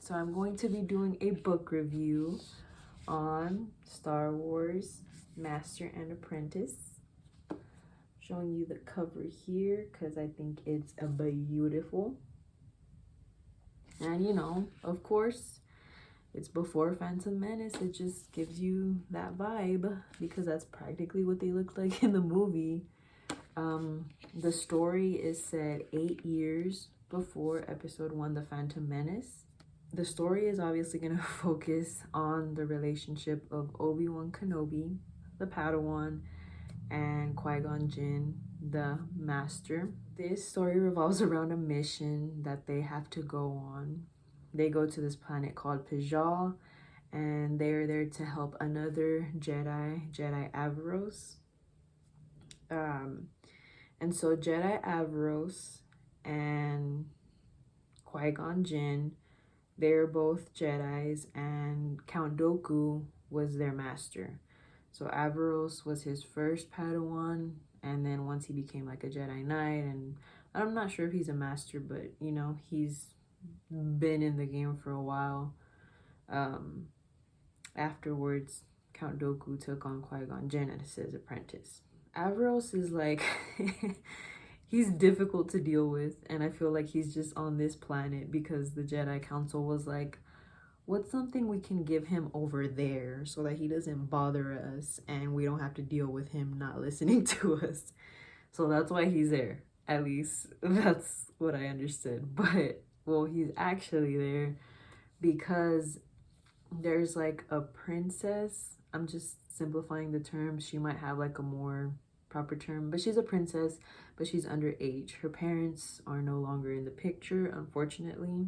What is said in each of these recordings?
So I'm going to be doing a book review on Star Wars Master and Apprentice. Showing you the cover here because I think it's a beautiful. And you know, of course, it's before Phantom Menace. It just gives you that vibe because that's practically what they look like in the movie. The story is set 8 years before Episode 1, The Phantom Menace. The story is obviously going to focus on the relationship of Obi-Wan Kenobi, the Padawan, and Qui-Gon Jinn, the Master. This story revolves around a mission that they have to go on. They go to this planet called Pijal, and they're there to help another Jedi Averos. And so Jedi Averos and Qui-Gon Jinn, they're both Jedis, and Count Dooku was their master. So Averos was his first Padawan, and then once he became like a Jedi Knight, and I'm not sure if he's a master, but you know, he's been in the game for a while. Afterwards, Count Dooku took on Qui-Gon Jinn as his apprentice. Averos is like, he's difficult to deal with, and I feel like he's just on this planet because the Jedi Council was like, what's something we can give him over there so that he doesn't bother us and we don't have to deal with him not listening to us. So that's why he's there. At least that's what I understood. But, well, he's actually there because there's like a princess. I'm just simplifying the term. She might have like a more proper term, but she's a princess, but she's underage. Her parents are no longer in the picture, unfortunately.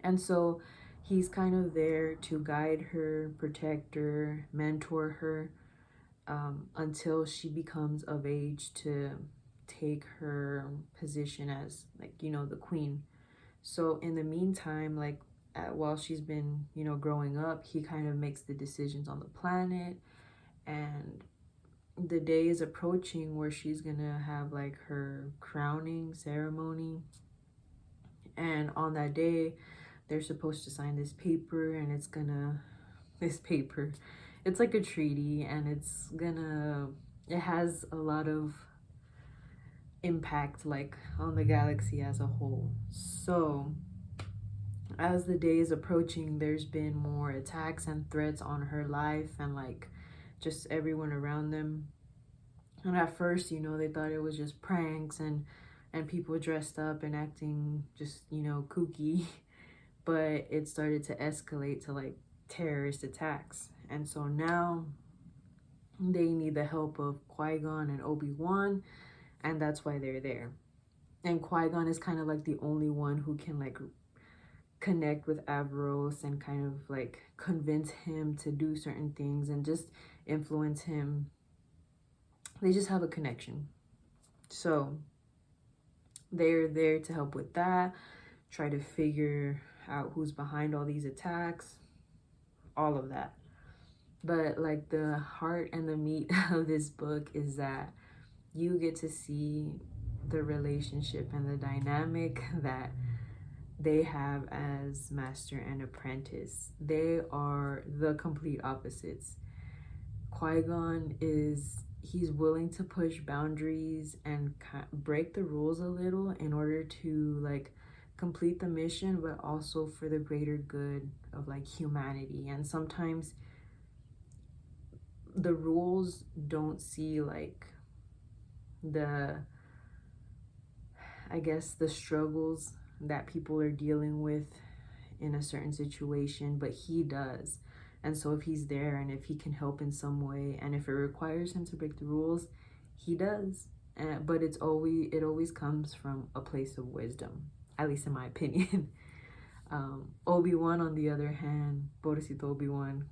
And so he's kind of there to guide her, protect her, mentor her, until she becomes of age to take her position as, like, you know, the queen. So in the meantime, like, while she's been, you know, growing up, he kind of makes the decisions on the planet, and the day is approaching where she's gonna have like her crowning ceremony. And on that day, they're supposed to sign this paper, and it's like a treaty, and it has a lot of impact like on the galaxy as a whole. So as the day is approaching, there's been more attacks and threats on her life and like just everyone around them. And at first, you know, they thought it was just pranks and people dressed up and acting just, you know, kooky. But it started to escalate to like terrorist attacks. And so now they need the help of Qui-Gon and Obi-Wan, and that's why they're there. And Qui-Gon is kind of like the only one who can like connect with Averos and kind of like convince him to do certain things and just influence him. They just have a connection. So they're there to help with that, try to figure out who's behind all these attacks, all of that. But like the heart and the meat of this book is that you get to see the relationship and the dynamic that they have as master and apprentice. They are the complete opposites. Qui-Gon he's willing to push boundaries and break the rules a little in order to like complete the mission, but also for the greater good of like humanity. And sometimes the rules don't see like the struggles that people are dealing with in a certain situation, but he does. And so if he's there and if he can help in some way, and if it requires him to break the rules, he does. But it always comes from a place of wisdom, at least in my opinion. Obi-Wan, on the other hand, Pobrecito Obi-Wan,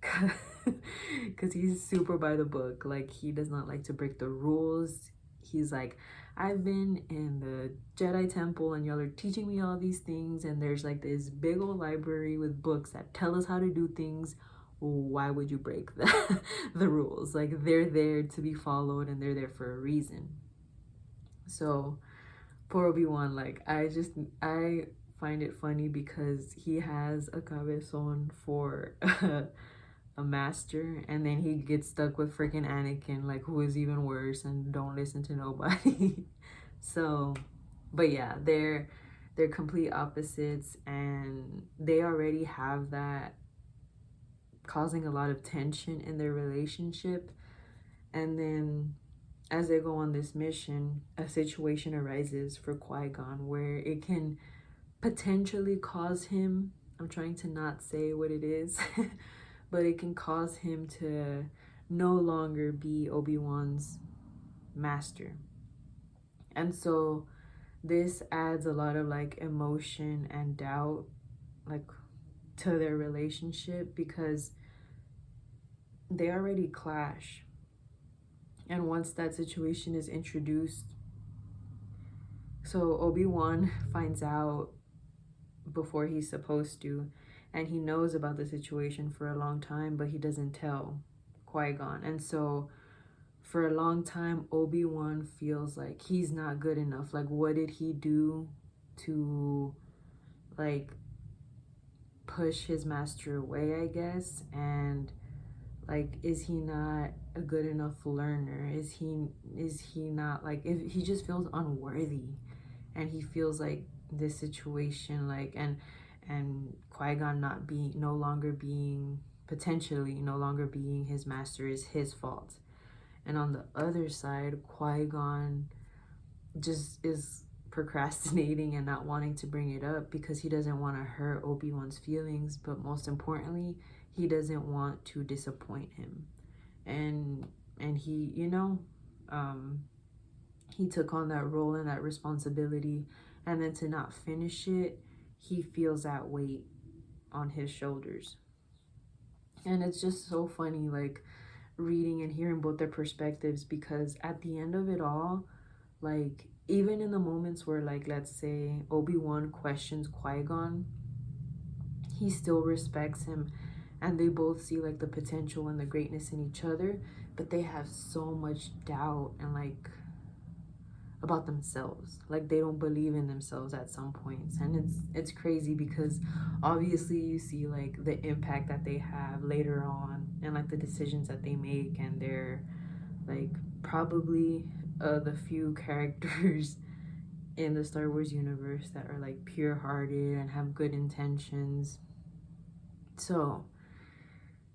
because he's super by the book. Like, he does not like to break the rules. He's like, I've been in the Jedi Temple and y'all are teaching me all these things, and there's like this big old library with books that tell us how to do things. Why would you break the rules? Like, they're there to be followed and they're there for a reason. So poor Obi-Wan, like, I find it funny because he has a cabezon for a master, and then he gets stuck with freaking Anakin, like, who is even worse and don't listen to nobody. So, but yeah, they're complete opposites, and they already have that causing a lot of tension in their relationship. And then as they go on this mission, a situation arises for Qui-Gon where it can potentially cause him, I'm trying to not say what it is, but it can cause him to no longer be Obi-Wan's master. And so this adds a lot of like emotion and doubt, like, to their relationship, because they already clash. And once that situation is introduced, so Obi-Wan finds out before he's supposed to, and he knows about the situation for a long time, but he doesn't tell Qui-Gon. And so for a long time, Obi-Wan feels like he's not good enough. Like, what did he do to, like, push his master away, I guess? And, like, is he not a good enough learner? Is he not, like, if he just feels unworthy, and he feels like this situation, like, and Qui-Gon potentially no longer being his master is his fault. And on the other side, Qui-Gon just is procrastinating and not wanting to bring it up because he doesn't want to hurt Obi-Wan's feelings, but most importantly, he doesn't want to disappoint him. And he, he took on that role and that responsibility, and then to not finish it, he feels that weight on his shoulders. And it's just so funny, like, reading and hearing both their perspectives, because at the end of it all, like, even in the moments where, like, let's say Obi-Wan questions Qui-Gon, he still respects him, and they both see, like, the potential and the greatness in each other, but they have so much doubt and, like, about themselves. Like, they don't believe in themselves at some points. And it's crazy because obviously you see, like, the impact that they have later on, and, like, the decisions that they make, and they're, like, probably the few characters in the Star Wars universe that are, like, pure-hearted and have good intentions. So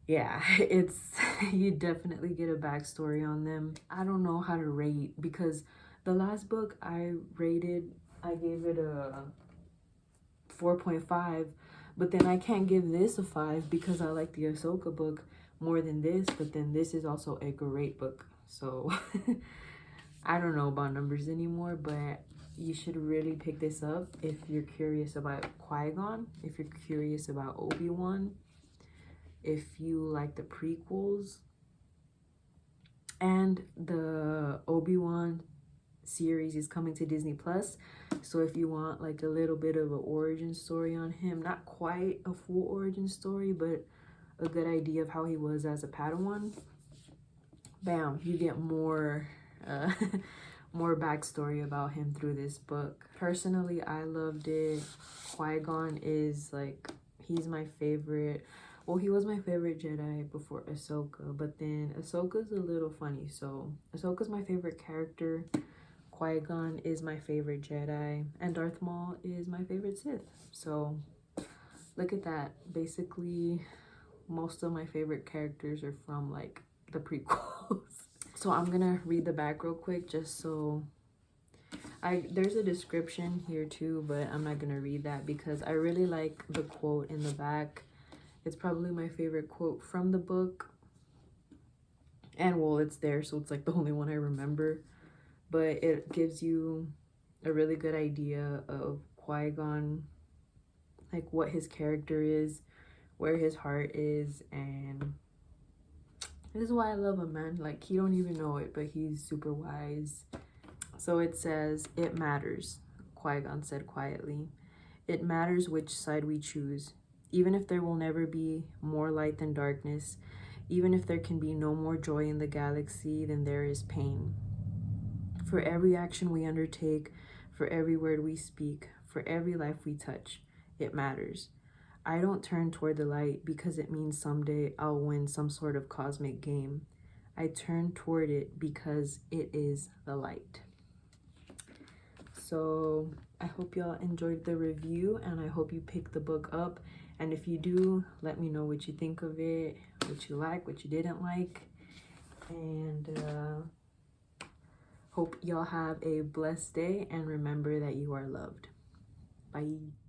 yeah, it's you definitely get a backstory on them. I don't know how to rate, because the last book I gave it a 4.5, but then I can't give this a 5 because I like the Ahsoka book more than this, but then this is also a great book. So I don't know about numbers anymore, but you should really pick this up if you're curious about Qui-Gon, if you're curious about Obi-Wan, if you like the prequels. And the Obi-Wan series is coming to Disney Plus, so if you want, like, a little bit of an origin story on him, not quite a full origin story, but a good idea of how he was as a Padawan, bam, you get more more backstory about him through this book. Personally, I loved it. Qui-Gon is, like, he's my favorite. Well, he was my favorite Jedi before Ahsoka, but then Ahsoka's a little funny. So Ahsoka's my favorite character, Qui-Gon is my favorite Jedi, and Darth Maul is my favorite Sith. So look at that. Basically, most of my favorite characters are from, like, the prequels. So I'm gonna read the back real quick, just so there's a description here too, but I'm not gonna read that because I really like the quote in the back. It's probably my favorite quote from the book, and well, it's there, so it's, like, the only one I remember, but it gives you a really good idea of Qui-Gon, like, what his character is, where his heart is, and this is why I love him, man. Like, he don't even know it, but he's super wise. So it says, "It matters," Qui-Gon said quietly. "It matters which side we choose. Even if there will never be more light than darkness, even if there can be no more joy in the galaxy than there is pain. For every action we undertake, for every word we speak, For every life we touch, it matters. I don't turn toward the light because it means someday I'll win some sort of cosmic game. I turn toward it because it is the light. So I hope y'all enjoyed the review, and I hope you pick the book up. And if you do, let me know what you think of it, what you like, what you didn't like. And hope y'all have a blessed day, and remember that you are loved. Bye.